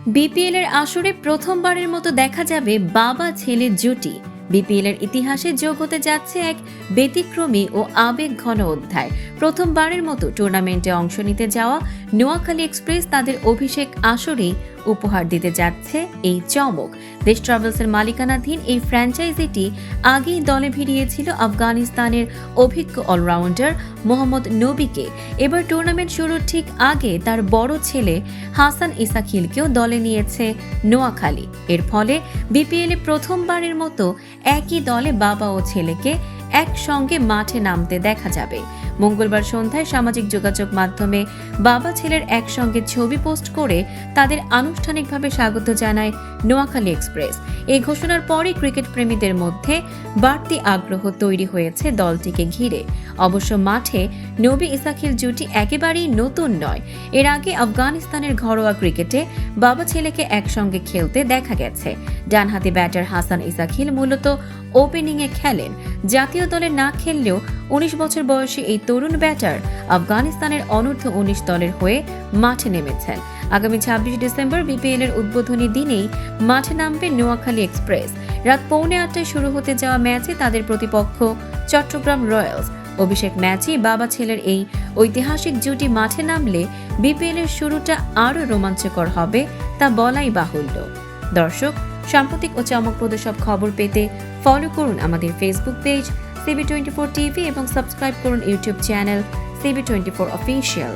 BPL এর আসরে প্রথমবারের মতো দেখা যাবে বাবা ছেলে জুটি। বিপিএল এর ইতিহাসে যোগ হতে যাচ্ছে এক ব্যতিক্রমী ও আবেগঘন অধ্যায়। প্রথমবারের মতো টুর্নামেন্টে অংশ নিতে যাওয়া নোয়াখালী এক্সপ্রেস তাদের অভিষেক আসরেই উপহার দিতে যাচ্ছে এই চমক। দেশ ট্রাভেলসের মালিকানাধীন এই ফ্র্যাঞ্চাইজিটি আগেই দলে ভিড়িয়েছিল আফগানিস্তানের অভিজ্ঞ অলরাউন্ডার মোহাম্মদ নবীকে। এবার টুর্নামেন্ট শুরুর ঠিক আগে তার বড় ছেলে হাসান ইসাখিলকেও দলে নিয়েছে নোয়াখালী। এর ফলে বিপিএলে প্রথমবারের মতো একই দলে বাবা ও ছেলেকে একসঙ্গে মাঠে নামতে দেখা যাবে। মঙ্গলবার সন্ধ্যায় সামাজিক যোগাযোগ মাধ্যমে বাবা ছেলের একসঙ্গে ছবি পোস্ট করে তাদের আনুষ্ঠানিকভাবে স্বাগত জানায় নোয়াখালী এক্সপ্রেস। এই ঘোষণার পরই ক্রিকেট প্রেমীদের মধ্যে বাড়তি আগ্রহ তৈরি হয়েছে দলটিকে ঘিরে। অবশ্য মাঠে নবী ইসাখিল জুটি একেবারেই নতুন নয়। এর আগে আফগানিস্তানের ঘরোয়া ক্রিকেটে বাবা ছেলেকে একসঙ্গে খেলতে দেখা গেছে। ডানহাতি ব্যাটার হাসান ইসাখিল মূলত ওপেনিংয়ে খেলেন। জাতীয় দলে না খেললেও ১৯ বছর বয়সী এই তরুণ ব্যাটার আফগানিস্তানের অনূর্ধ্ব ১৯ দলের হয়ে মাঠে নেমেছেন। আগামী ২৬ ডিসেম্বর বিপিএল এর উদ্বোধনী দিনেই মাঠে নামবে নোয়াখালী এক্সপ্রেস। রাত 8:45 শুরু হতে যাওয়া ম্যাচে তাদের প্রতিপক্ষ চট্টগ্রাম রয়্যালস। অভিষেক ম্যাচে বাবা ছেলের এই ঐতিহাসিক জুটি মাঠে নামলে বিপিএল এর শুরুটা আরও রোমাঞ্চকর হবে তা বলাই বাহুল্য। দর্শক, সাম্প্রতিক ও চমকপ্রদ সব খবর পেতে ফলো করুন আমাদের ফেসবুক পেজ CB24 টিভি এবং সাবস্ক্রাইব করুন ইউটিউব চ্যানেল CB24 অফিসিয়াল।